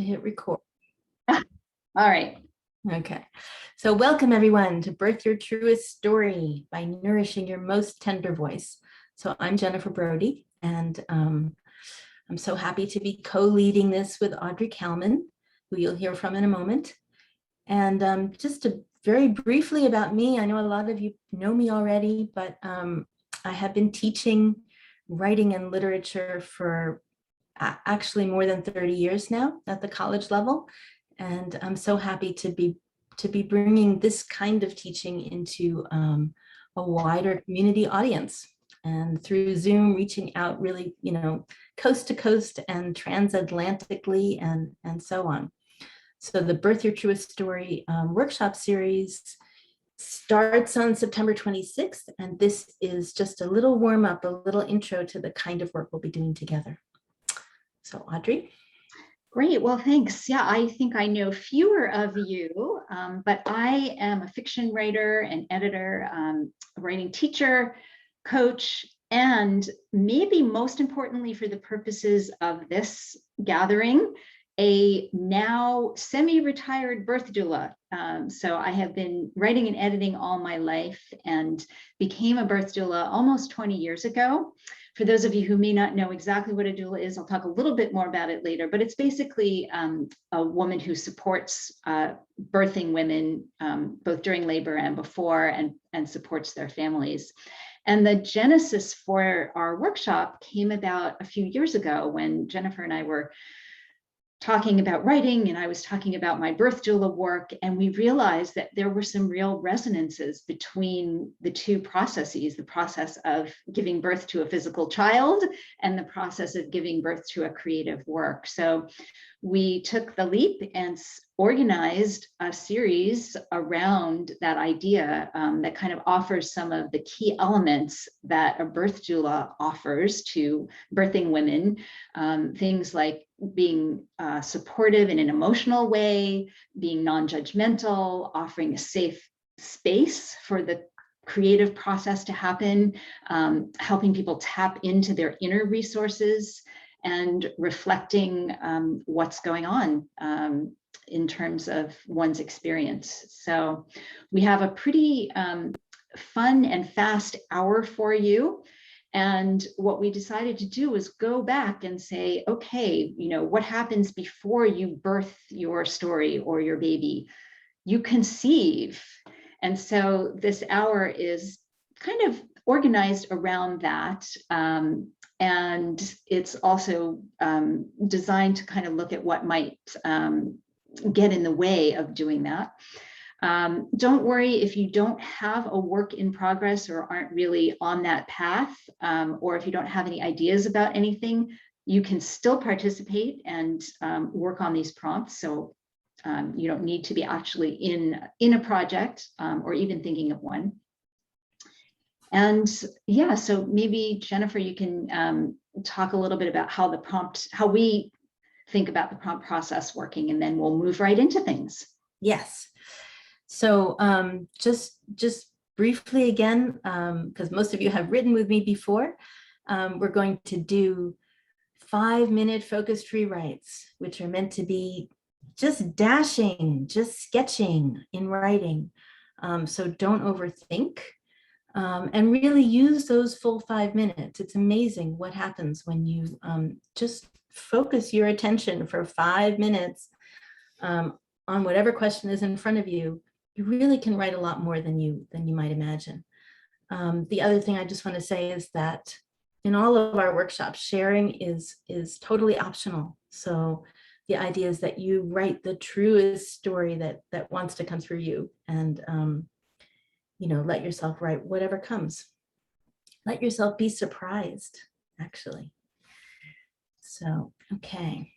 hit record. All right. Okay. So welcome everyone to Birth Your Truest Story by Nourishing Your Most Tender Voice. So I'm Jennifer Browdy, and I'm so happy to be co-leading this with Audrey Kalman, who you'll hear from in a moment. And just very briefly about me, I know a lot of you know me already, but I have been teaching writing and literature for actually more than 30 years now at the college level. And I'm so happy to be bringing this kind of teaching into a wider community audience, and through Zoom, reaching out really, coast to coast and transatlantically and so on. So the Birth Your Truest Story workshop series starts on September 26th, and this is just a little warm up, a little intro to the kind of work we'll be doing together. So Audrey. Great. Well, thanks. Yeah, I think I know fewer of you, but I am a fiction writer and editor, writing teacher, coach, and maybe most importantly for the purposes of this gathering, a now semi-retired birth doula. So I have been writing and editing all my life and became a birth doula almost 20 years ago. For those of you who may not know exactly what a doula is, I'll talk a little bit more about it later, but it's basically a woman who supports birthing women both during labor and before, and supports their families. And the genesis for our workshop came about a few years ago when Jennifer and I were talking about writing, and I was talking about my birth doula work, and we realized that there were some real resonances between the two processes, the process of giving birth to a physical child and the process of giving birth to a creative work. So we took the leap and organized a series around that idea that kind of offers some of the key elements that a birth doula offers to birthing women, things like being supportive in an emotional way, being non-judgmental, offering a safe space for the creative process to happen, helping people tap into their inner resources, and reflecting what's going on in terms of one's experience. So we have a pretty fun and fast hour for you. And what we decided to do was go back and say, okay, what happens before you birth your story or your baby? You conceive. And so this hour is kind of organized around that. And it's also designed to kind of look at what might get in the way of doing that. Don't worry if you don't have a work in progress or aren't really on that path, or if you don't have any ideas about anything, you can still participate and work on these prompts. So you don't need to be actually in a project or even thinking of one. And yeah, so maybe Jennifer, you can talk a little bit about how we think about the prompt process working, and then we'll move right into things. Yes. So just briefly again, because most of you have written with me before, we're going to do 5-minute focused rewrites, which are meant to be just dashing, just sketching in writing. So don't overthink. And really use those full 5 minutes. It's amazing what happens when you just focus your attention for 5 minutes on whatever question is in front of you. You really can write a lot more than you might imagine. The other thing I just want to say is that in all of our workshops, sharing is totally optional. So the idea is that you write the truest story that wants to come through you, and let yourself write whatever comes. Let yourself be surprised, actually. So, okay.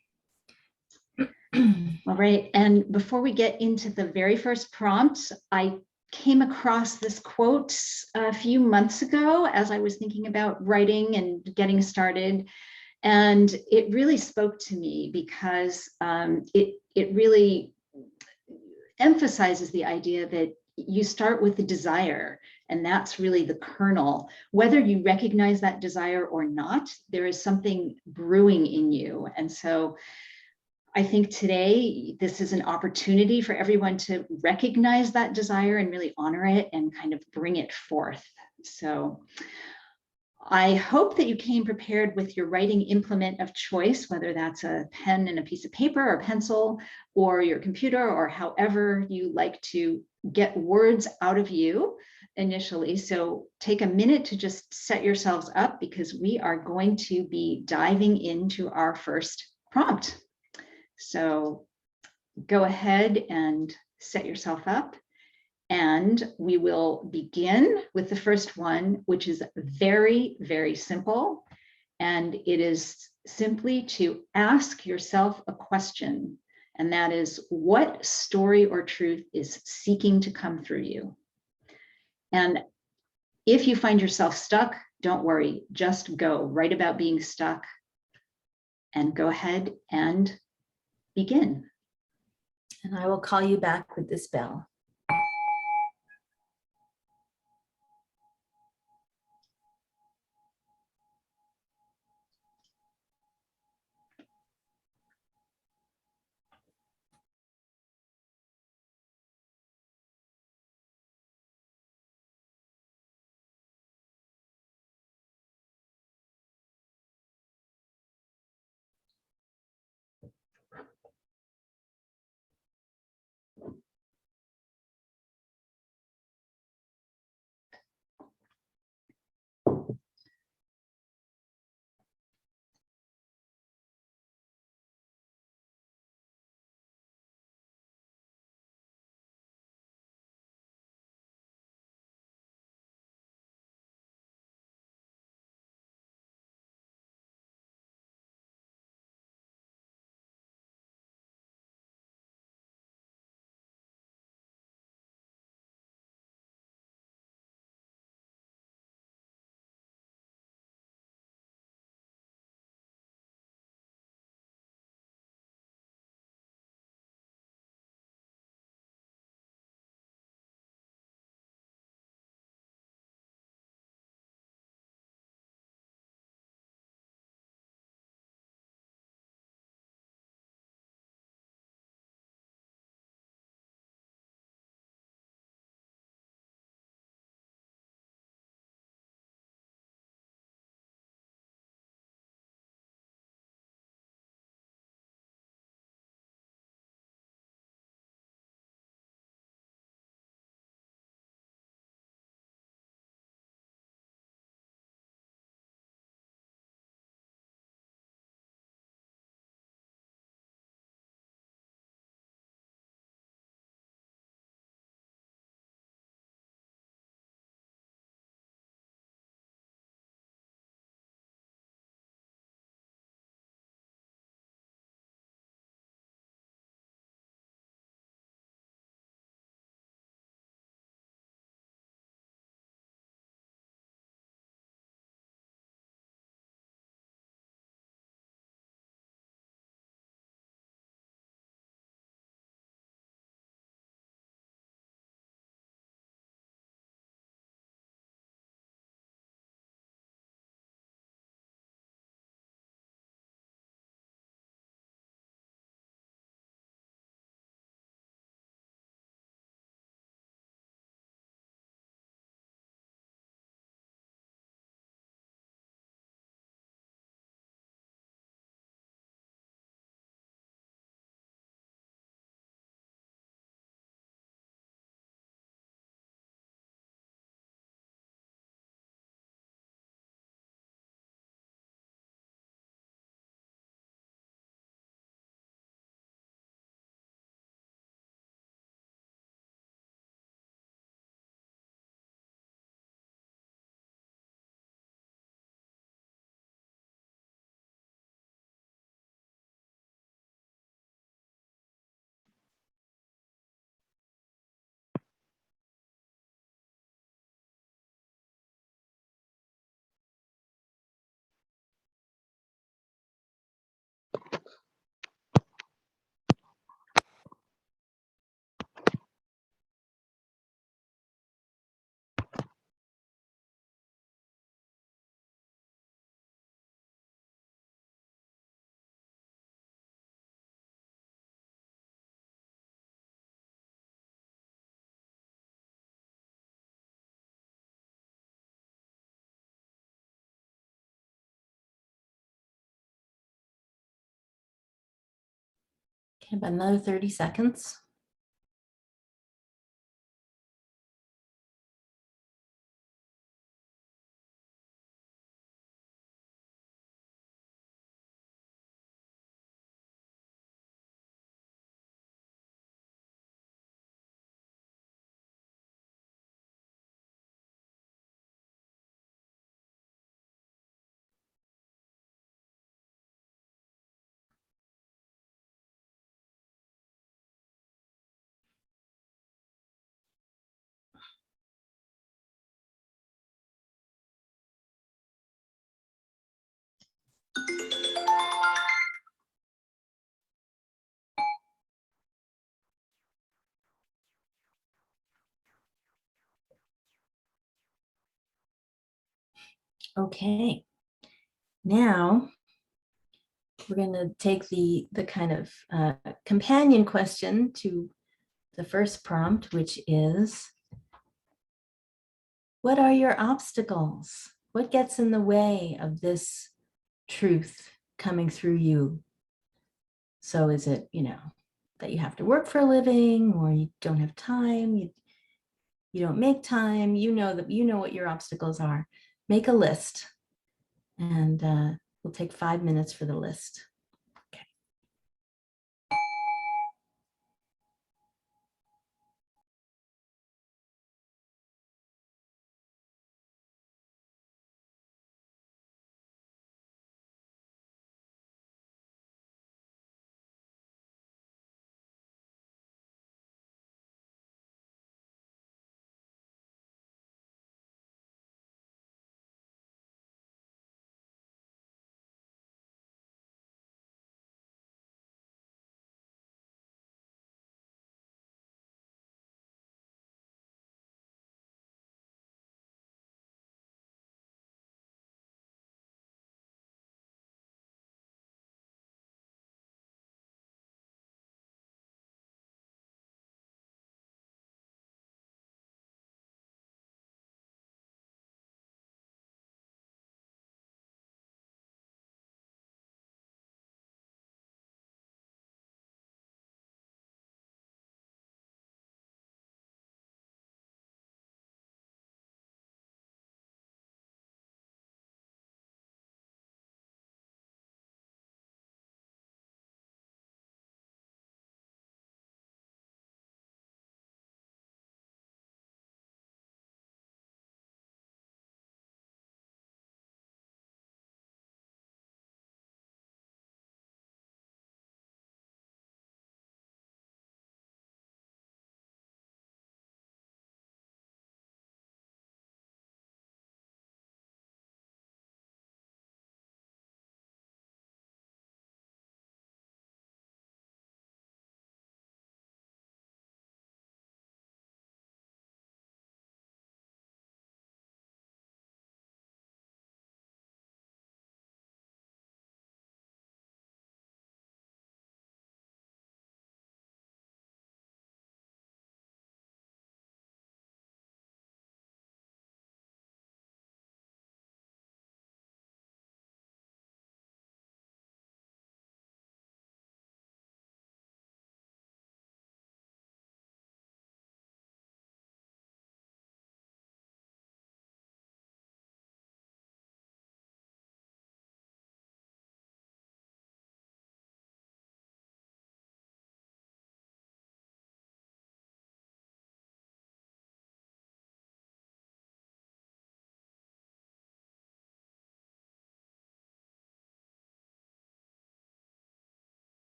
All right. And before we get into the very first prompt, I came across this quote a few months ago as I was thinking about writing and getting started. And it really spoke to me because it really emphasizes the idea that you start with the desire, and that's really the kernel. Whether you recognize that desire or not, there is something brewing in you. And so I think today this is an opportunity for everyone to recognize that desire and really honor it and kind of bring it forth. So I hope that you came prepared with your writing implement of choice, whether that's a pen and a piece of paper or pencil, or your computer, or however you like to get words out of you initially. So take a minute to just set yourselves up, because we are going to be diving into our first prompt. So go ahead and set yourself up. And we will begin with the first one, which is very, very simple. And it is simply to ask yourself a question. And that is, what story or truth is seeking to come through you? And if you find yourself stuck, don't worry, just go. Write about being stuck and go ahead and begin. And I will call you back with this bell. Okay, about another 30 seconds. Okay, now we're going to take the kind of companion question to the first prompt, which is, what are your obstacles? What gets in the way of this truth coming through you? So is it, that you have to work for a living, or you don't have time, you don't make time, that you know what your obstacles are. Make a list, and we'll take 5 minutes for the list.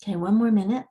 Okay, one more minute.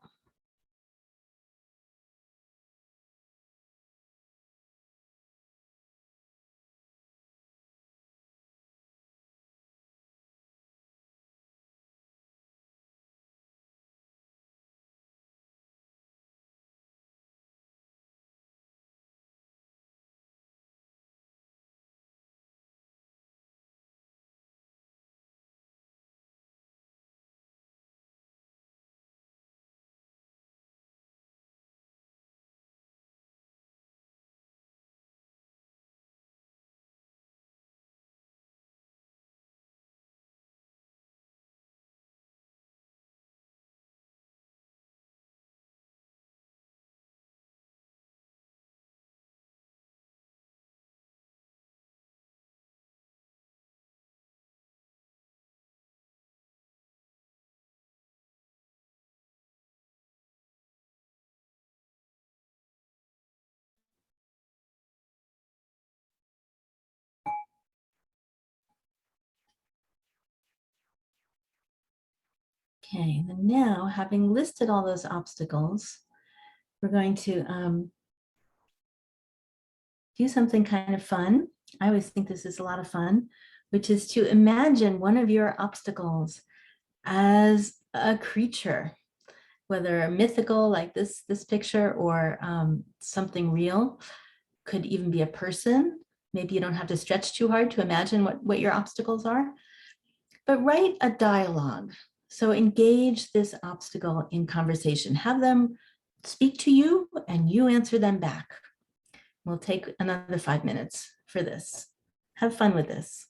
Okay, and now having listed all those obstacles, we're going to do something kind of fun. I always think this is a lot of fun, which is to imagine one of your obstacles as a creature, whether mythical like this picture or something real. Could even be a person. Maybe you don't have to stretch too hard to imagine what your obstacles are, but write a dialogue. So engage this obstacle in conversation. Have them speak to you and you answer them back. We'll take another 5 minutes for this. Have fun with this.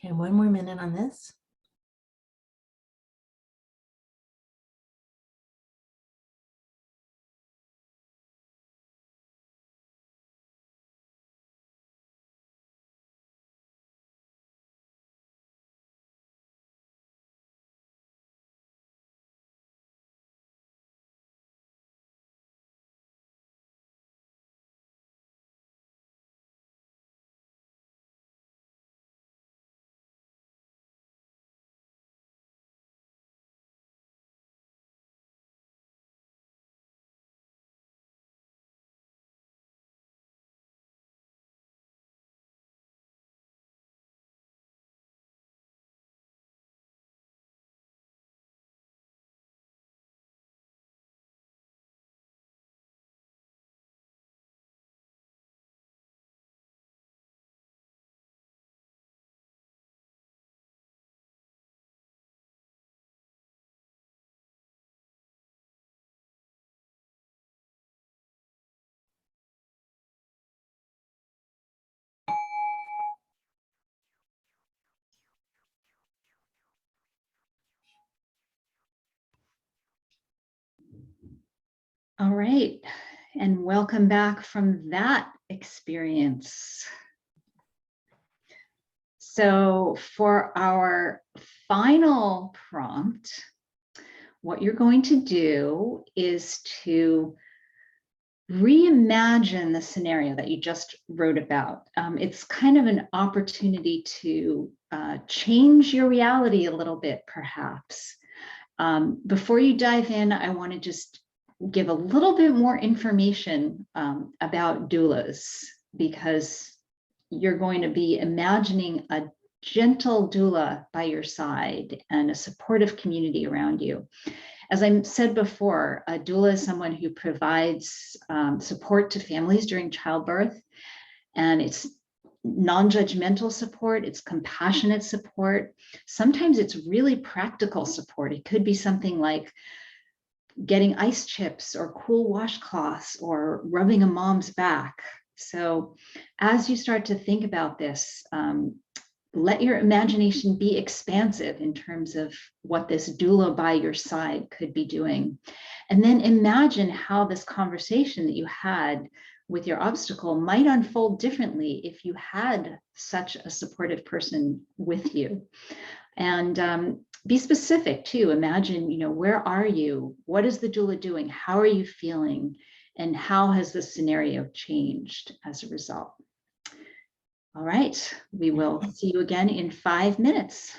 Okay, one more minute on this. All right, and welcome back from that experience. So for our final prompt, what you're going to do is to reimagine the scenario that you just wrote about. It's kind of an opportunity to change your reality a little bit, perhaps. Before you dive in, I want to just give a little bit more information about doulas, because you're going to be imagining a gentle doula by your side and a supportive community around you. As I said before, a doula is someone who provides support to families during childbirth, and it's non-judgmental support, it's compassionate support. Sometimes it's really practical support. It could be something like getting ice chips or cool washcloths or rubbing a mom's back. So as you start to think about this, let your imagination be expansive in terms of what this doula by your side could be doing. And then imagine how this conversation that you had with your obstacle might unfold differently if you had such a supportive person with you. And be specific too. Imagine, where are you? What is the doula doing? How are you feeling? And how has the scenario changed as a result? All right, we will see you again in 5 minutes.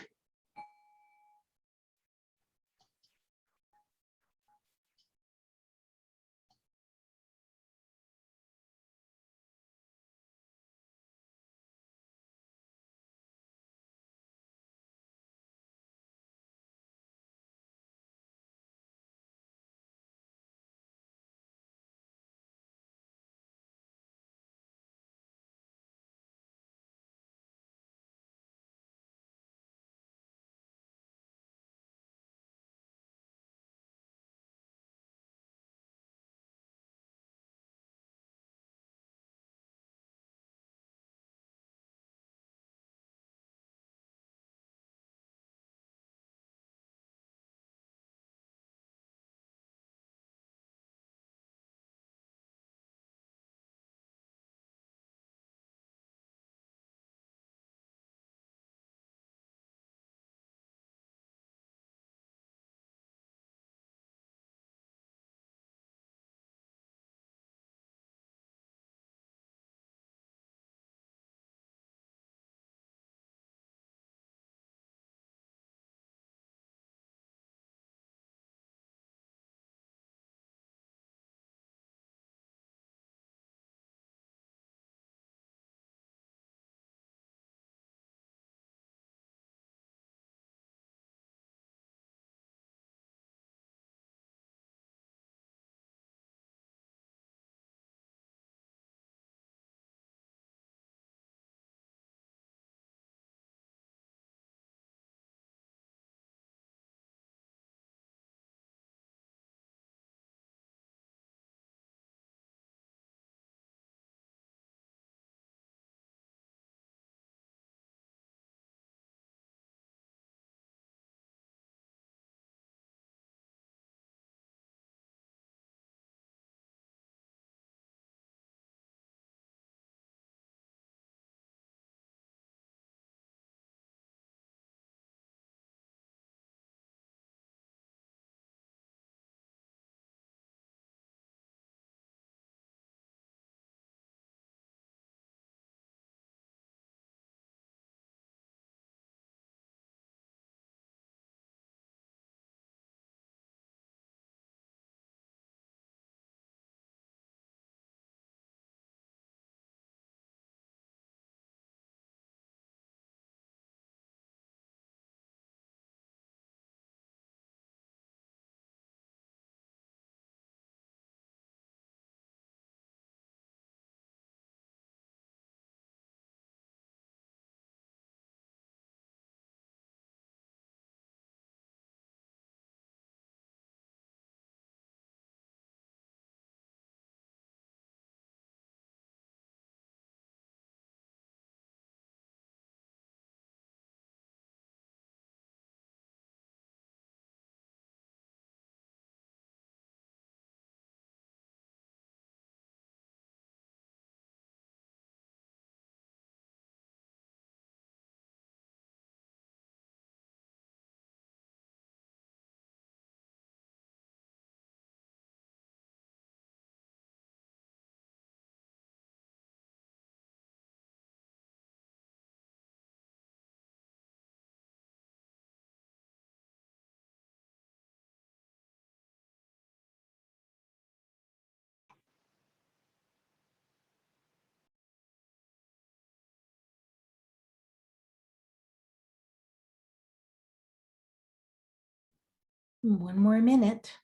One more minute.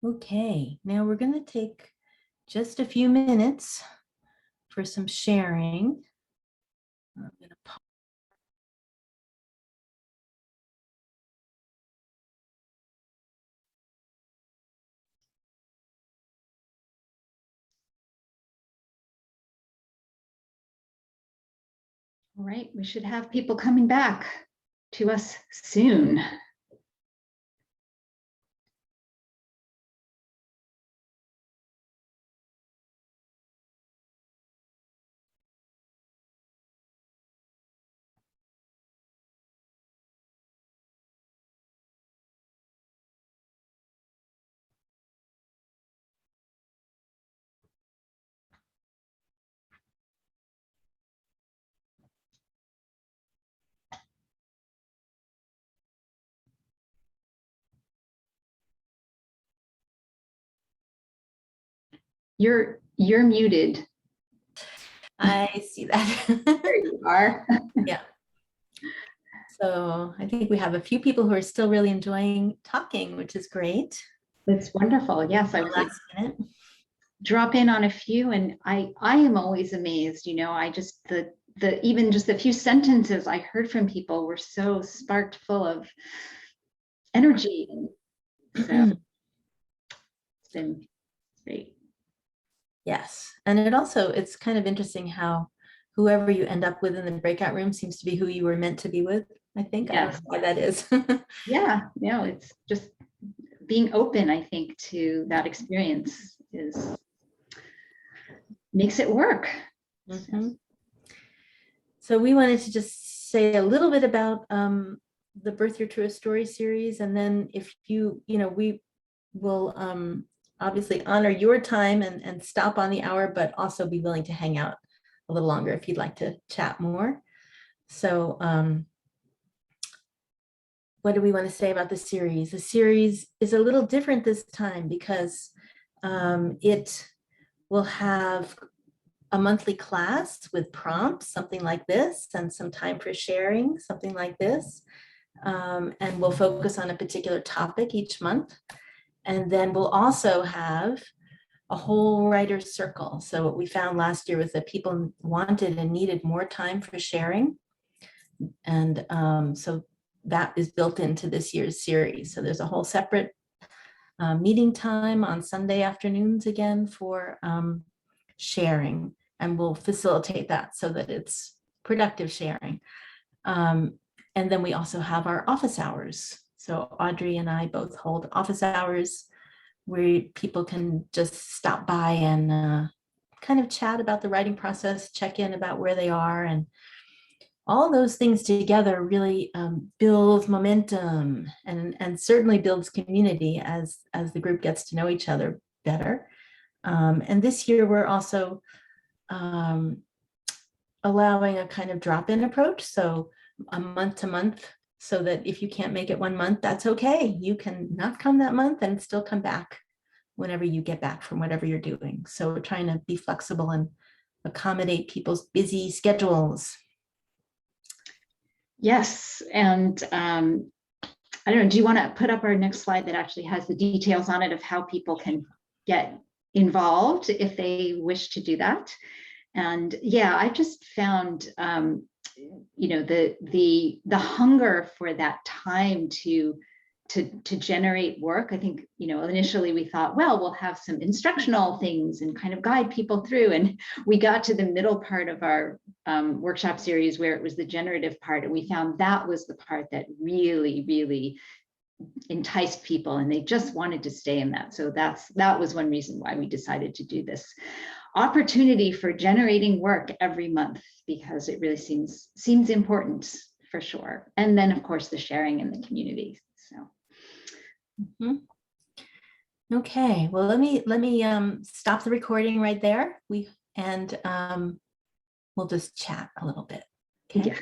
Okay, now we're going to take just a few minutes for some sharing. I'm gonna All right, we should have people coming back to us soon. You're muted. I see that. There you are. Yeah. So I think we have a few people who are still really enjoying talking, which is great. It's wonderful. Yes, I was like, Last minute. drop in on a few, and I am always amazed. You know, I just the even just the few sentences I heard from people were so sparked full of energy. So it's been great. Yes. And it's kind of interesting how whoever you end up with in the breakout room seems to be who you were meant to be with, I think. I don't know why that is. Yeah, no, it's just being open, I think, to that experience makes it work. Mhm. So we wanted to just say a little bit about the Birth Your Truest Story series. And then if we will obviously honor your time and stop on the hour, but also be willing to hang out a little longer if you'd like to chat more. So what do we want to say about the series? The series is a little different this time because it will have a monthly class with prompts, something like this, and some time for sharing, something like this. And we'll focus on a particular topic each month. And then we'll also have a whole writer's circle. So what we found last year was that people wanted and needed more time for sharing. And so that is built into this year's series. So there's a whole separate meeting time on Sunday afternoons again for sharing, and we'll facilitate that so that it's productive sharing. And then we also have our office hours. So Audrey and I both hold office hours where people can just stop by and kind of chat about the writing process, check in about where they are, and all those things together really builds momentum and certainly builds community as the group gets to know each other better. And this year we're also allowing a kind of drop-in approach, so a month to month, so that if you can't make it one month, that's okay. You can not come that month and still come back whenever you get back from whatever you're doing. So we're trying to be flexible and accommodate people's busy schedules. Yes, and I don't know, do you want to put up our next slide that actually has the details on it of how people can get involved if they wish to do that? And yeah, I just found, the hunger for that time to generate work. I think, initially we thought, well, we'll have some instructional things and kind of guide people through. And we got to the middle part of our workshop series where it was the generative part. And we found that was the part that really, really enticed people, and they just wanted to stay in that. So that was one reason why we decided to do this opportunity for generating work every month, because it really seems important for sure. And then of course the sharing in the community. So. Okay, well, let me stop the recording right there. We'll just chat a little bit. Okay. Yeah.